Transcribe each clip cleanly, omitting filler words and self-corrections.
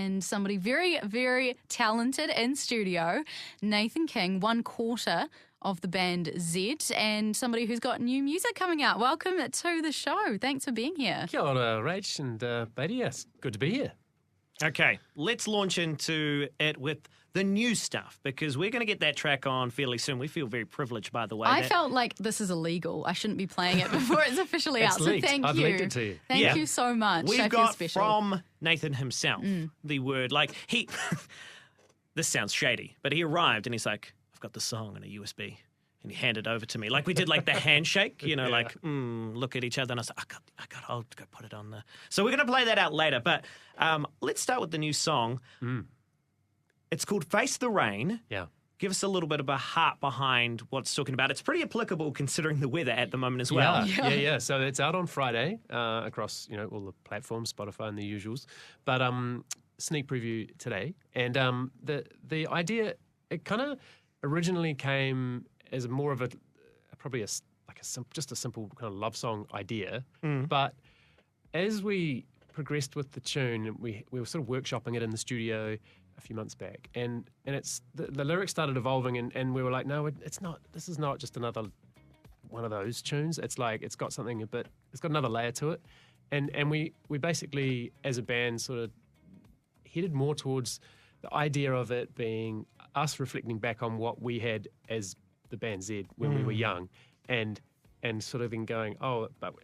and somebody very, very talented in studio, Nathan King, 1/4 of the band Z, and somebody who's got new music coming out. Welcome to the show. Thanks for being here. Kia ora, Rach and Beatty. Yes, good to be here. Okay, let's launch into it with the new stuff, because we're going to get that track on fairly soon. We feel very privileged, by the way. I felt like this is illegal. I shouldn't be playing it before it's officially out. leaked. So thank I've you. linked it to you. Thank you so much. I We've feel got special. from Nathan himself the word, like, he... this sounds shady, but he arrived and he's like, I've got the song in a USB. And he handed it over to me. Like we did like the handshake, you know, like, look at each other. And I was like, I'll go put it on the... So we're going to play that out later. But let's start with the new song. It's called Face the Rain. Yeah. Give us a little bit of a heart behind what it's talking about. It's pretty applicable considering the weather at the moment as well. Yeah. So it's out on Friday across, all the platforms, Spotify and the usuals. But sneak preview today. And the idea, it kind of originally came as more of just a simple kind of love song idea. But as we progressed with the tune, we were sort of workshopping it in the studio a few months back, and it's the lyrics started evolving, and we were like, no, it's not. This is not just another one of those tunes. It's like it's got something it's got another layer to it, and we basically as a band sort of headed more towards the idea of it being us reflecting back on what we had as the band Z when we were young, and sort of then going,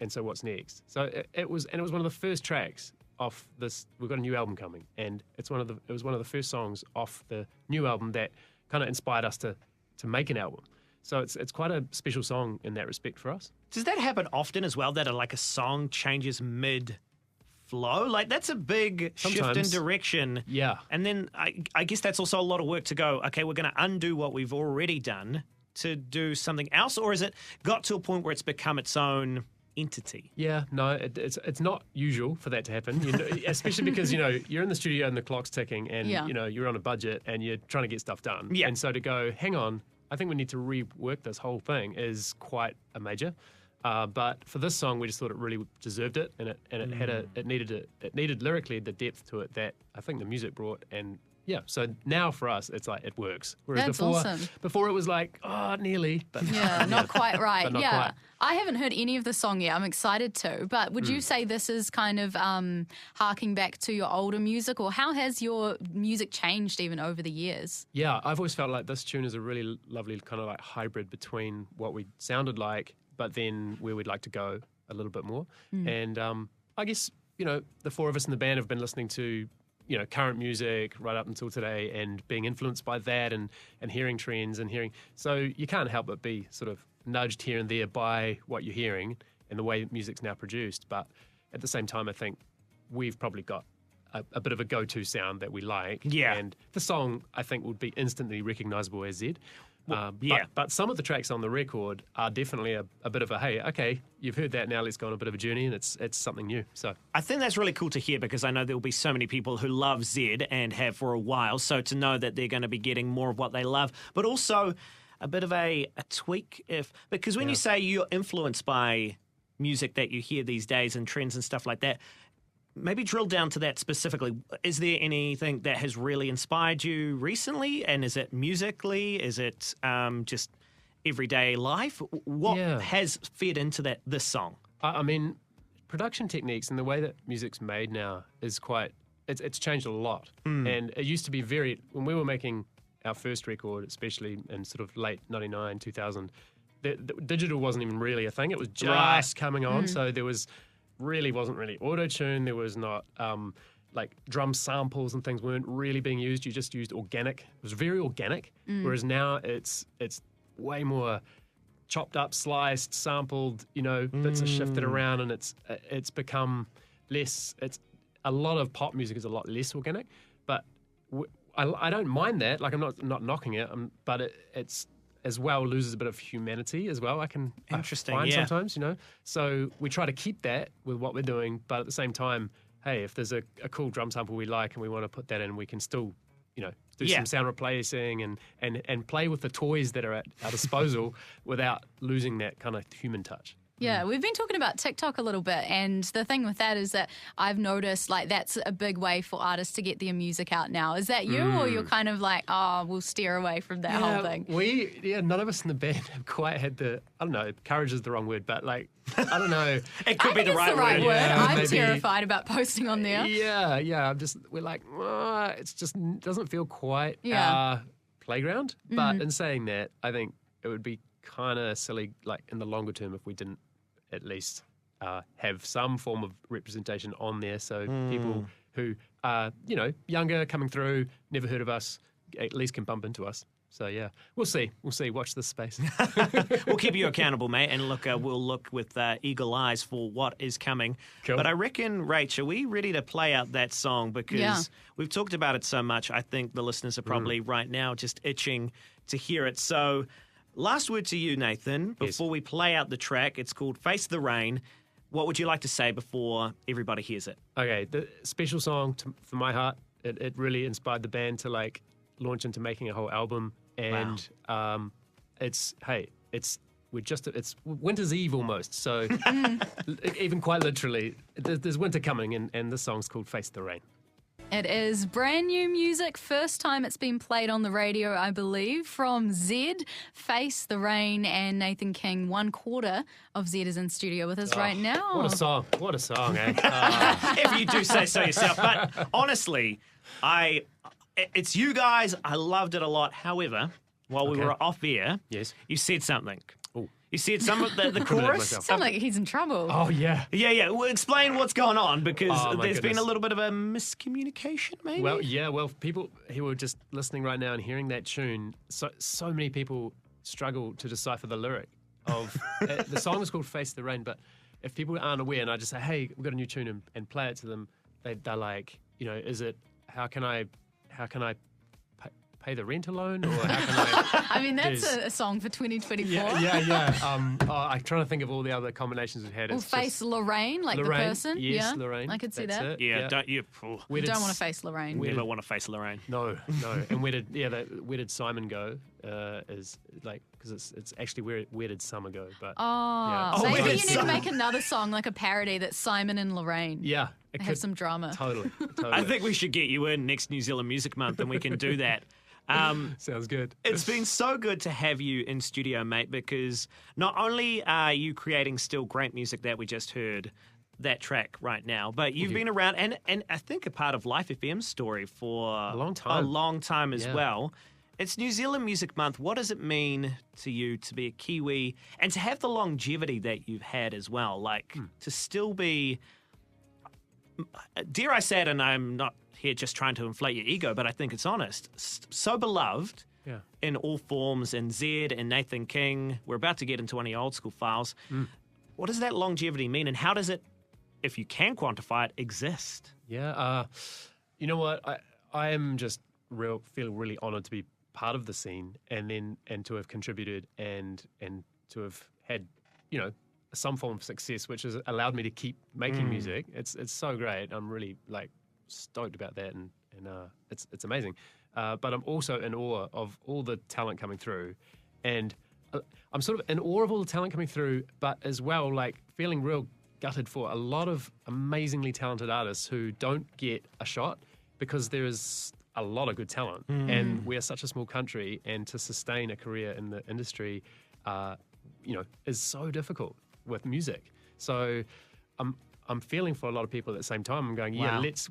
so what's next? So it was one of the first tracks off this. We've got a new album coming, and it was one of the first songs off the new album that kind of inspired us to make an album. So it's quite a special song in that respect for us. Does that happen often as well, that a song changes mid-flow? Like, that's a big shift in direction. Yeah. And then I guess that's also a lot of work to go, okay, we're going to undo what we've already done to do something else? Or is it got to a point where it's become its own entity? Yeah, no, it's not usual for that to happen, especially because, you're in the studio and the clock's ticking and, you're on a budget and you're trying to get stuff done. Yeah. And so to go, hang on, I think we need to rework this whole thing is quite a major. But for this song, we just thought it really deserved it, and it needed lyrically the depth to it that I think the music brought. And yeah, so now for us, it's like it works. Whereas That's awesome. Before it was like, nearly, but not quite right. But not quite. I haven't heard any of the song yet. I'm excited to. But would you say this is kind of harking back to your older music, or how has your music changed even over the years? Yeah, I've always felt like this tune is a really lovely kind of like hybrid between what we sounded like, but then where we'd like to go a little bit more. And I guess, the four of us in the band have been listening to, current music right up until today and being influenced by that and hearing trends and hearing. So you can't help but be sort of nudged here and there by what you're hearing and the way music's now produced. But at the same time, I think we've probably got a bit of a go-to sound that we like. Yeah. And the song, I think, would be instantly recognisable as Z. Yeah. But some of the tracks on the record are definitely a bit of a, hey, okay, you've heard that, now let's go on a bit of a journey, and it's something new. So I think that's really cool to hear, because I know there will be so many people who love Z and have for a while. So to know that they're going to be getting more of what they love, but also a bit of a tweak, because when you say you're influenced by music that you hear these days and trends and stuff like that, maybe drill down to that specifically. Is there anything that has really inspired you recently? And is it musically? Is it just everyday life? What has fed into this song? I mean, production techniques and the way that music's made now is it's changed a lot. And it used to be when we were making our first record, especially in sort of late 99, 2000, the digital wasn't even really a thing. It was just coming on. So there wasn't really auto-tune. There was not like drum samples and things weren't really being used. You just used organic. It was very organic. Whereas now it's way more chopped up, sliced, sampled, bits are shifted around, and it's become less. It's a lot of pop music is a lot less organic, but I don't mind that. Like, I'm not knocking it, but it's as well loses a bit of humanity as well. I find sometimes, So we try to keep that with what we're doing, but at the same time, hey, if there's a cool drum sample we like and we want to put that in, we can still, do some sound replacing and play with the toys that are at our disposal without losing that kind of human touch. Yeah, we've been talking about TikTok a little bit, and the thing with that is that I've noticed like that's a big way for artists to get their music out now. Is that you, or you're kind of like, oh, we'll steer away from that whole thing? None of us in the band have quite had the, I don't know, courage is the wrong word, but like, I don't know. It could I be think the it's right word. I'm maybe. terrified about posting on there. Yeah. We're like, it's just doesn't feel quite our playground. But in saying that, I think it would be kind of silly, like in the longer term, if we didn't at least have some form of representation on there, so people who are, younger, coming through, never heard of us, at least can bump into us. So yeah, we'll see. Watch this space. We'll keep you accountable, mate, and we'll look with eagle eyes for what is coming. Cool. But I reckon, Rach, are we ready to play out that song? Because we've talked about it so much, I think the listeners are probably right now just itching to hear it. So last word to you, Nathan, before we play out the track. It's called Face the Rain. What would you like to say before everybody hears it? Okay, the special song for my heart. It really inspired the band to like launch into making a whole album. And it's winter's eve almost. So even quite literally, there's winter coming, and this song's called Face the Rain. It is brand new music, first time it's been played on the radio, I believe, from Zed, Face the Rain, and Nathan King. 1/4 of Zed is in studio with us right now. What a song, eh? If you do say so yourself. But honestly, it's you guys. I loved it a lot. However, while we were off air, you said something. Ooh. You said some of the chorus. Sounds like he's in trouble. Oh, yeah. Yeah. Well, explain what's going on, because there's been goodness. a little bit of a miscommunication, maybe. Well, people who are just listening right now and hearing that tune, so many people struggle to decipher the lyric of the song is called Face the Rain, but if people aren't aware, and I just say, hey, we've got a new tune, and play it to them, they're like, is it, how can I pay the rent alone, or how can I? I mean, that's a song for 2024. Yeah. I'm trying to think of all the other combinations we've had. Or face Lorraine, like Lorraine, the person. yes, Lorraine. I could see That's that. it. Yeah, don't you? You don't want to face Lorraine. Never want to face Lorraine. No. And where did Simon go? Is like, because it's actually where did Summer go? But Maybe you need to make another song, like a parody that's Simon and Lorraine. Yeah, have some drama. Totally. I think we should get you in next New Zealand Music Month, and we can do that. Sounds good. It's been so good to have you in studio, mate, because not only are you creating still great music that we just heard, that track right now, but you've been around and I think a part of Life FM's story for a long time as well. It's New Zealand Music Month. What does it mean to you to be a Kiwi and to have the longevity that you've had as well? Like to still be, dare I say it, and I'm not here just trying to inflate your ego, but I think it's honest, so beloved in all forms, and Zed and Nathan King. We're about to get into one of the old school files. What does that longevity mean, and how does it, if you can quantify it, exist? Yeah, you know what? I am just feel really honoured to be part of the scene, and to have contributed and to have had, some form of success, which has allowed me to keep making music. It's so great. I'm really stoked about that, and it's amazing. But I'm also in awe of all the talent coming through, and I'm sort of in awe of all the talent coming through, but as well feeling real gutted for a lot of amazingly talented artists who don't get a shot because there is a lot of good talent, and we are such a small country, and to sustain a career in the industry, is so difficult with music. So I'm feeling for a lot of people at the same time. I'm going,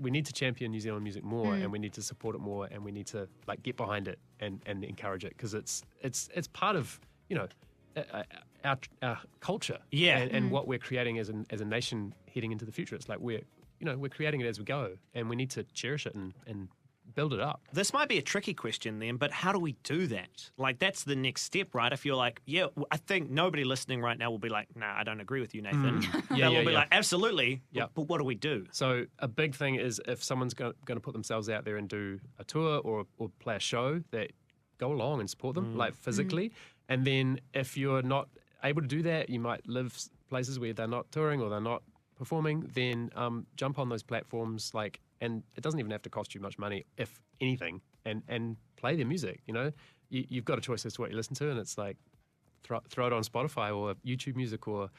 we need to champion New Zealand music more, and we need to support it more, and we need to get behind it and encourage it, because it's part of our culture, and what we're creating as a nation heading into the future. It's like we're creating it as we go, and we need to cherish it and build it up. This might be a tricky question then, but how do we do that? Like, that's the next step, right? If you're like, I think nobody listening right now will be like, nah, I don't agree with you, Nathan. They'll be like, absolutely, but what do we do? So a big thing is, if someone's going to put themselves out there and do a tour or play a show, that go along and support them, physically. And then if you're not able to do that, you might live places where they're not touring or they're not performing, then jump on those platforms, and it doesn't even have to cost you much money, if anything, and play their music. You've got a choice as to what you listen to, and it's like throw it on Spotify or YouTube Music or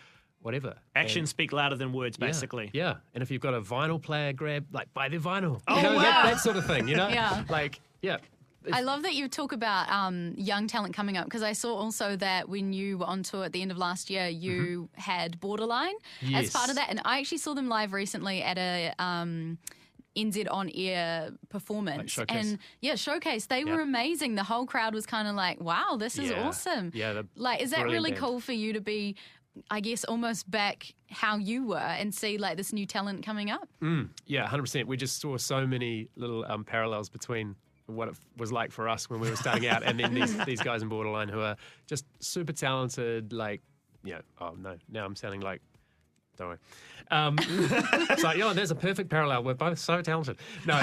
whatever. Actions speak louder than words, Yeah, basically. Yeah. And if you've got a vinyl player, buy their vinyl. Oh, You know, wow. that sort of thing, you know? Yeah. Like, yeah. I love that you talk about young talent coming up, because I saw also that when you were on tour at the end of last year, you had Borderline as Yes. part of that. And I actually saw them live recently at a NZ On Air performance. Like showcase. And showcase. They were amazing. The whole crowd was kind of like, wow, this is Yeah. awesome. Yeah, they're Like, is that brilliant really band. cool for you to be, I guess, almost back how you were and see like this new talent coming up? Yeah, 100%. We just saw so many little parallels between what it was like for us when we were starting out and then these guys in Borderline who are just super talented, like, oh no, now I'm sounding like, don't worry. It's like, there's a perfect parallel. We're both so talented. No.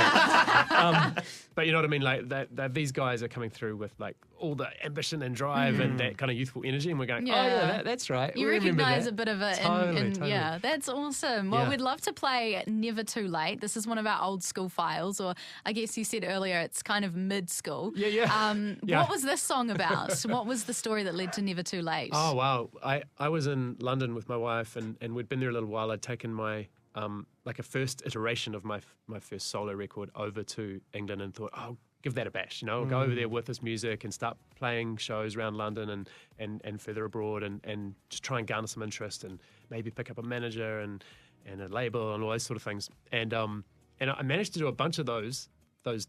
But you know what I mean? Like that these guys are coming through with like all the ambition and drive and that kind of youthful energy, and we're going, oh yeah, that's right. You We remember recognise that. a bit of it. Totally. Yeah, that's awesome. Well, Yeah. we'd love to play Never Too Late. This is one of our old school files, or I guess you said earlier it's kind of mid-school. Yeah. Yeah. What was this song about? What was the story that led to Never Too Late? Oh, wow. I was in London with my wife and we'd been there a little while. I'd taken my, like a first iteration of my first solo record over to England and thought, oh, give that a bash, I'll go over there with this music and start playing shows around London and further abroad and just try and garner some interest and maybe pick up a manager and a label and all those sort of things. And I managed to do a bunch of those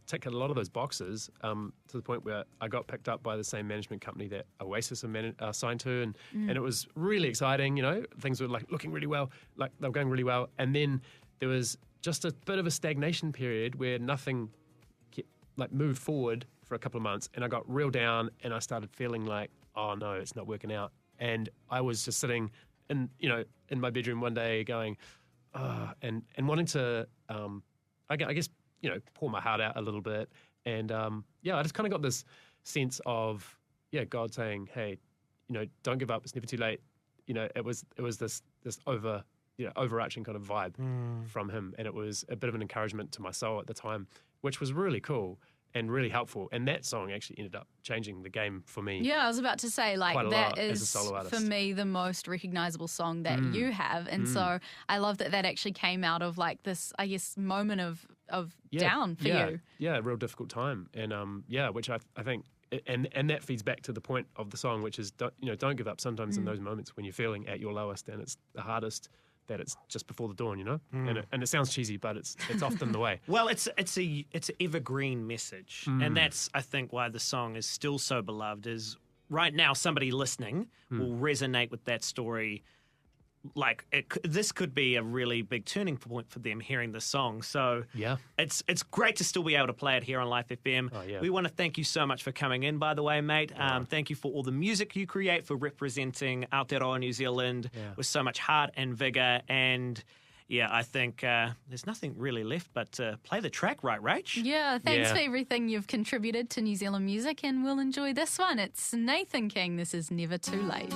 tick a lot of those boxes to the point where I got picked up by the same management company that Oasis are signed to, and it was really exciting. Things were like looking really well, like they were going really well, and then there was just a bit of a stagnation period where nothing moved forward for a couple of months, and I got real down, and I started feeling like, oh no, it's not working out, and I was just sitting in my bedroom one day going, and wanting to, I guess. Pour my heart out a little bit. And I just kind of got this sense of, God saying, hey, don't give up. It's never too late. It was this overarching kind of vibe from him. And it was a bit of an encouragement to my soul at the time, which was really cool and really helpful. And that song actually ended up changing the game for me. Yeah, I was about to say, like, quite a that lot as a is, solo artist. for me, the most recognisable song that you have. And so I love that actually came out of, like, this, I guess, moment of down for you. Yeah, a real difficult time. And, which I think, and that feeds back to the point of the song, which is, don't give up sometimes in those moments when you're feeling at your lowest and it's the hardest, that it's just before the dawn, and it sounds cheesy, but it's often the way. Well, it's an evergreen message, and that's, I think, why the song is still so beloved. Is right now somebody listening will resonate with that story. Like this could be a really big turning point for them hearing the song. So Yeah. it's great to still be able to play it here on Life FM. Oh, yeah. We want to thank you so much for coming in, by the way, mate. Thank you for all the music you create, for representing Aotearoa New Zealand with so much heart and vigour. And yeah, I think there's nothing really left but to play the track, right, Rach? Yeah, thanks Yeah. for everything you've contributed to New Zealand music, and we'll enjoy this one. It's Nathan King. This is Never Too Late.